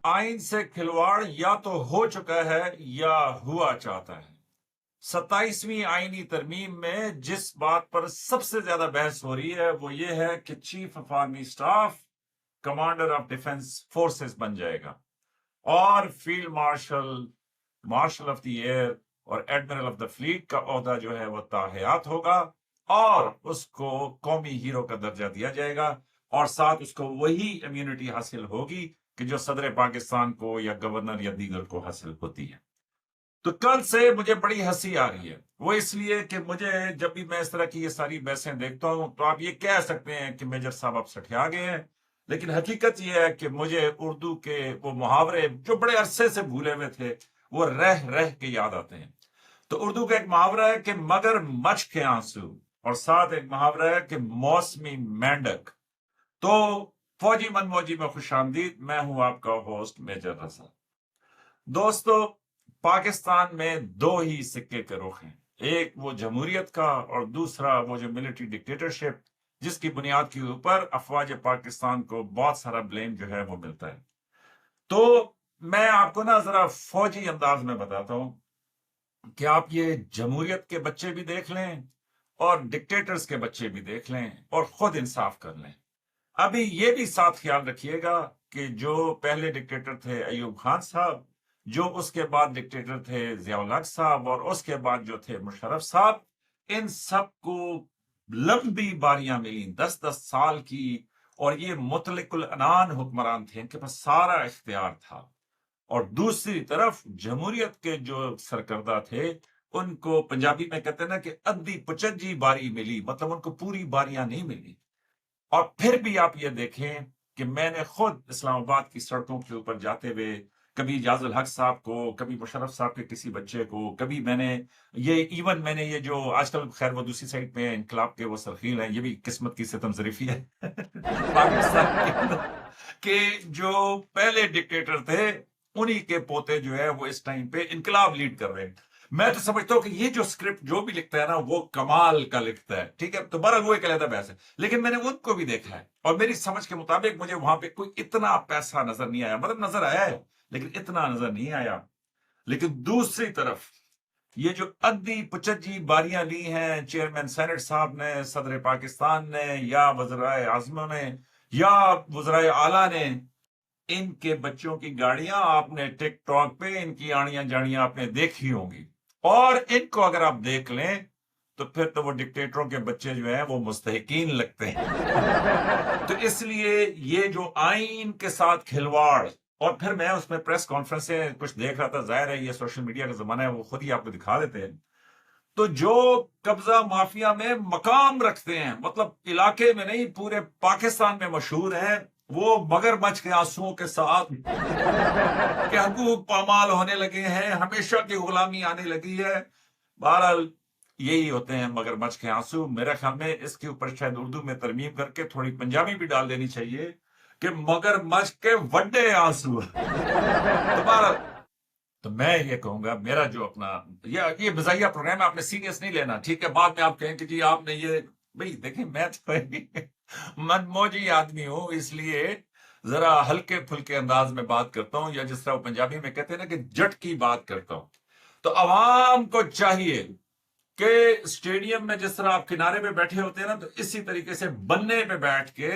آئین سے کھلواڑ یا تو ہو چکا ہے یا ہوا چاہتا ہے۔ 27ویں آئینی ترمیم میں جس بات پر سب سے زیادہ بحث ہو رہی ہے وہ یہ ہے کہ chief of army staff commander of defence forces بن جائے گا، اور field marshal, marshal of the air اور ایڈمرل آف دا فلیٹ کا عہدہ جو ہے وہ تاحیات ہوگا، اور اس کو قومی ہیرو کا درجہ دیا جائے گا، اور ساتھ اس کو وہی امیونٹی حاصل ہوگی کہ جو صدر پاکستان کو یا گورنر یا دیگر کو حاصل ہوتی ہے۔ تو کل سے مجھے بڑی ہنسی آ رہی ہے، وہ اس لیے کہ مجھے جب بھی میں اس طرح کی یہ ساری بحثیں دیکھتا ہوں تو آپ یہ کہہ سکتے ہیں کہ میجر صاحب آپ سٹھیا گئے ہیں، لیکن حقیقت یہ ہے کہ مجھے اردو کے وہ محاورے جو بڑے عرصے سے بھولے ہوئے تھے وہ رہ رہ کے یاد آتے ہیں۔ تو اردو کا ایک محاورہ ہے کہ مگر مچ کے آنسو، اور ساتھ ایک محاورہ ہے کہ موسمی مینڈک۔ تو فوجی من موجی میں خوش آمدید، میں ہوں آپ کا ہوسٹ میجر رضا۔ دوستو، پاکستان میں دو ہی سکے کے رخ ہیں، ایک وہ جمہوریت کا اور دوسرا وہ جو ملٹری ڈکٹیٹرشپ جس کی بنیاد کے اوپر افواج پاکستان کو بہت سارا بلیم جو ہے وہ ملتا ہے۔ تو میں آپ کو نا ذرا فوجی انداز میں بتاتا ہوں کہ آپ یہ جمہوریت کے بچے بھی دیکھ لیں اور ڈکٹیٹرز کے بچے بھی دیکھ لیں اور خود انصاف کر لیں۔ ابھی یہ بھی ساتھ خیال رکھیے گا کہ جو پہلے ڈکٹیٹر تھے ایوب خان صاحب، جو اس کے بعد ڈکٹیٹر تھے ضیاء الحق صاحب، اور اس کے بعد جو تھے مشرف صاحب، ان سب کو لمبی باریاں ملیں 10-10 سال کی، اور یہ مطلق العنان حکمران تھے، ان کے پاس سارا اختیار تھا۔ اور دوسری طرف جمہوریت کے جو سرکردہ تھے ان کو پنجابی میں کہتے ہیں نا کہ ادھی پچجی باری ملی، مطلب ان کو پوری باریاں نہیں ملی۔ اور پھر بھی آپ یہ دیکھیں کہ میں نے خود اسلام آباد کی سڑکوں کے اوپر جاتے ہوئے کبھی اجاز الحق صاحب کو، کبھی مشرف صاحب کے کسی بچے کو، کبھی میں نے یہ جو آج کل خیر وہ دوسری سائڈ پہ انقلاب کے وہ سرخیل ہیں، یہ بھی قسمت کی ستم ظریفی ہے پاکستان کے اندر، کہ جو پہلے ڈکٹیٹر تھے انہی کے پوتے جو ہے وہ اس ٹائم پہ انقلاب لیڈ کر رہے ہیں۔ میں تو سمجھتا ہوں کہ یہ جو سکرپٹ جو بھی لکھتا ہے نا وہ کمال کا لکھتا ہے، ٹھیک ہے، تو بہرحال وہ ایک علیحدہ بحث ہے، لیکن میں نے ان کو بھی دیکھا ہے اور میری سمجھ کے مطابق مجھے وہاں پہ کوئی اتنا پیسہ نظر نہیں آیا، مطلب نظر آیا ہے لیکن اتنا نظر نہیں آیا۔ لیکن دوسری طرف یہ جو ادھی پچجی باریاں لی ہیں چیئرمین سینٹ صاحب نے، صدر پاکستان نے، یا وزرائے اعظموں نے، یا وزرائے اعلیٰ نے، ان کے بچوں کی گاڑیاں آپ نے ٹک ٹاک پہ ان کی آڑیاں جاڑیاں آپ نے دیکھی ہوں گی، اور ان کو اگر آپ دیکھ لیں تو پھر تو وہ ڈکٹیٹروں کے بچے جو ہیں وہ مستحقین لگتے ہیں۔ تو اس لیے یہ جو آئین کے ساتھ کھلواڑ، اور پھر میں اس میں پریس کانفرنسیں کچھ دیکھ رہا تھا، ظاہر ہے یہ سوشل میڈیا کا زمانہ ہے، وہ خود ہی آپ کو دکھا دیتے ہیں، تو جو قبضہ مافیا میں مقام رکھتے ہیں، مطلب علاقے میں نہیں پورے پاکستان میں مشہور ہیں، وہ مگر مچھ کے آنسوؤں کے ساتھ کہ حقوق پامال ہونے لگے ہیں، ہمیشہ کی غلامی آنے لگی ہے۔ بہرحال یہی ہوتے ہیں مگر مچھ کے آنسو۔ میرے خیال میں اس کے اوپر شاید اردو میں ترمیم کر کے تھوڑی پنجابی بھی ڈال دینی چاہیے کہ مگر مچھ کے وڈے آنسو۔ تو بہرحال تو میں یہ کہوں گا، میرا جو اپنا یہ مزاحیہ پروگرام ہے، آپ نے سیریس نہیں لینا، ٹھیک ہے؟ بعد میں آپ کہیں کہ جی آپ نے یہ، بھئی دیکھیں میں تو من موجی آدمی ہوں، اس لیے ذرا ہلکے پھلکے انداز میں بات کرتا ہوں، یا جس طرح وہ پنجابی میں کہتے ہیں نا کہ جٹ کی بات کرتا ہوں۔ تو عوام کو چاہیے کہ اسٹیڈیم میں جس طرح آپ کنارے پہ بیٹھے ہوتے ہیں نا، تو اسی طریقے سے بننے پہ بیٹھ کے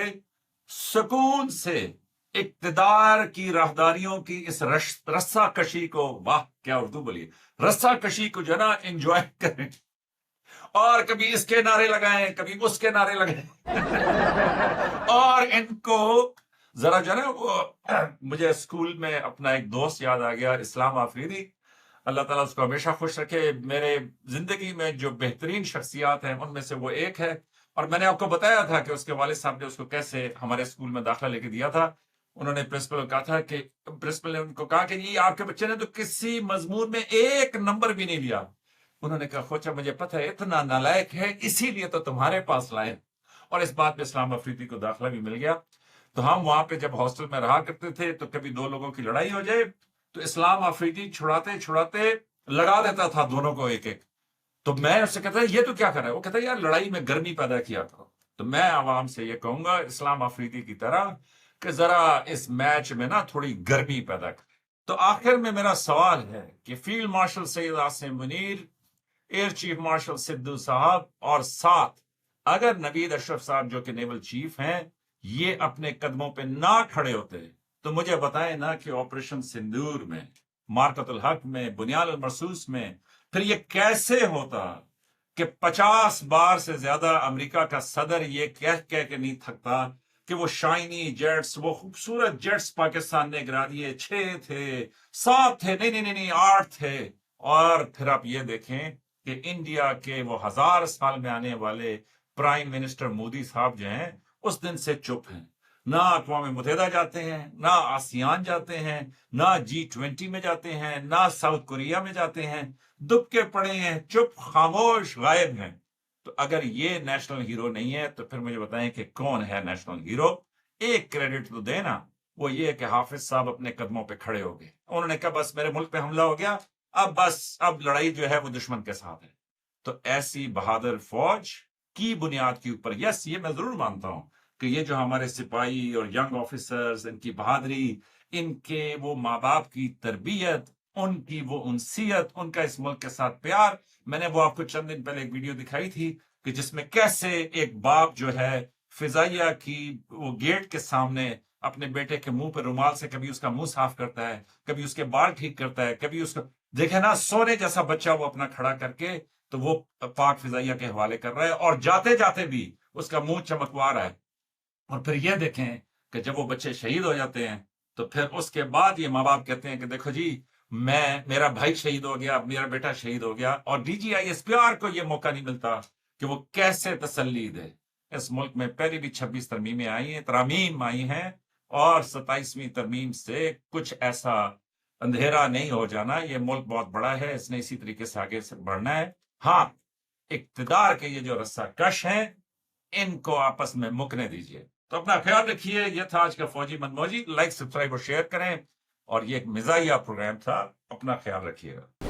سکون سے اقتدار کی راہداریوں کی اس رسہ کشی کو، واہ کیا اردو بولیے، رسہ کشی کو جو ہے نا انجوائے کریں، اور کبھی اس کے نعرے لگائیں، کبھی اس کے نعرے لگائیں اور ان کو ذرا جو ہے نا وہ، مجھے اسکول میں اپنا ایک دوست یاد آ گیا، اسلام آفریدی، اللہ تعالیٰ اس کو ہمیشہ خوش رکھے، میرے زندگی میں جو بہترین شخصیات ہیں ان میں سے وہ ایک ہے، اور میں نے آپ کو بتایا تھا کہ اس کے والد صاحب نے اس کو کیسے ہمارے اسکول میں داخلہ لے کے دیا تھا۔ انہوں نے پرنسپل کو کہا تھا کہ پرنسپل نے ان کو کہا کہ یہ آپ کے بچے نے تو کسی مضمون میں ایک نمبر بھی نہیں لیا۔ انہوں نے کہا خوچا مجھے پتہ ہے اتنا نالائق ہے، اسی لیے تو تمہارے پاس لائے، اور اس بات پہ اسلام آفریدی کو داخلہ بھی مل گیا۔ تو ہم وہاں پہ جب ہاسٹل میں رہا کرتے تھے تو کبھی دو لوگوں کی لڑائی ہو جائے تو اسلام آفریدی چھڑاتے چھڑاتے لگا دیتا تھا دونوں کو ایک ایک۔ تو میں اس سے کہتا یہ تو کیا کر رہا ہے؟ وہ کہتا ہے یار لڑائی میں گرمی پیدا کیا کرو۔ تو میں عوام سے یہ کہوں گا اسلام آفریدی کی طرح کہ ذرا اس میچ میں نا تھوڑی گرمی پیدا کرے. تو آخر میں میرا سوال ہے کہ field marshal Syed Asim Munir, air chief marshal Sidhu صاحب، اور ساتھ اگر نوید اشرف صاحب جو کہ نیول چیف ہیں یہ اپنے قدموں پہ نہ کھڑے ہوتے تو مجھے بتائیں نا کہ آپریشن سندور میں، مارکت الحق میں، بنیاد المرصوص میں پھر یہ کیسے ہوتا کہ 50 بار سے زیادہ امریکہ کا صدر یہ کہہ کے نہیں تھکتا کہ وہ شائنی جیٹس، وہ خوبصورت جیٹس پاکستان نے گرا دیے، 6 تھے، 7 تھے، نہیں 8 تھے. اور پھر آپ یہ دیکھیں کہ انڈیا کے وہ 1000 سال میں آنے والے پرائم منسٹر مودی صاحب جو ہیں اس دن سے چپ ہیں. نہ اقوام متحدہ جاتے ہیں، نہ آسیان جاتے ہیں، نہ G20 میں جاتے ہیں، نہ ساؤتھ کوریا میں جاتے ہیں. دب کے پڑے ہیں، چپ، خاموش، غائب ہیں. تو اگر یہ نیشنل ہیرو نہیں ہے تو پھر مجھے بتائیں کہ کون ہے نیشنل ہیرو؟ ایک کریڈٹ تو دینا، وہ یہ کہ حافظ صاحب اپنے قدموں پہ کھڑے ہو گئے. انہوں نے کہا بس میرے ملک پہ حملہ ہو گیا، اب لڑائی جو ہے وہ دشمن کے ساتھ ہے. تو ایسی بہادر فوج کی بنیاد کے اوپر، یس یہ میں ضرور مانتا ہوں کہ یہ جو ہمارے سپاہی اور ینگ آفیسرز، ان کی بہادری، ان کے وہ ماں باپ کی تربیت، ان کی وہ انسیت، ان کا اس ملک کے ساتھ پیار. میں نے وہ آپ کو چند دن پہلے ایک ویڈیو دکھائی تھی کہ جس میں کیسے ایک باپ جو ہے فضائیہ کی وہ گیٹ کے سامنے اپنے بیٹے کے منہ پہ رومال سے کبھی اس کا منہ صاف کرتا ہے، کبھی اس کے بال ٹھیک کرتا ہے، کبھی اس کا دیکھے نا سونے جیسا بچہ وہ اپنا کھڑا کر کے تو وہ پاک فضائیہ کے حوالے کر رہا ہے، اور جاتے جاتے بھی اس کا منہ چمکوا رہا ہے. اور پھر یہ دیکھیں کہ جب وہ بچے شہید ہو جاتے ہیں تو پھر اس کے بعد یہ ماں باپ کہتے ہیں کہ دیکھو جی میرا بھائی شہید ہو گیا، میرا بیٹا شہید ہو گیا. اور DGI کو یہ موقع نہیں ملتا کہ وہ کیسے تسلی دے. اس ملک میں پہلے بھی 26 ترمیمیں آئی ہیں، ترامیم آئی ہیں، اور 27ویں ترمیم سے کچھ ایسا اندھیرا نہیں ہو جانا. یہ ملک بہت بڑا ہے، اس نے اسی طریقے سے آگے سے بڑھنا ہے. ہاں، اقتدار کے یہ جو رسہ کش ہیں ان کو آپس میں مکنے دیجیے. تو اپنا خیال رکھیے. یہ تھا آج کا فوجی من موجی. لائک، سبسکرائب اور شیئر کریں. اور یہ ایک مزاحیہ پروگرام تھا. اپنا خیال رکھیے گا.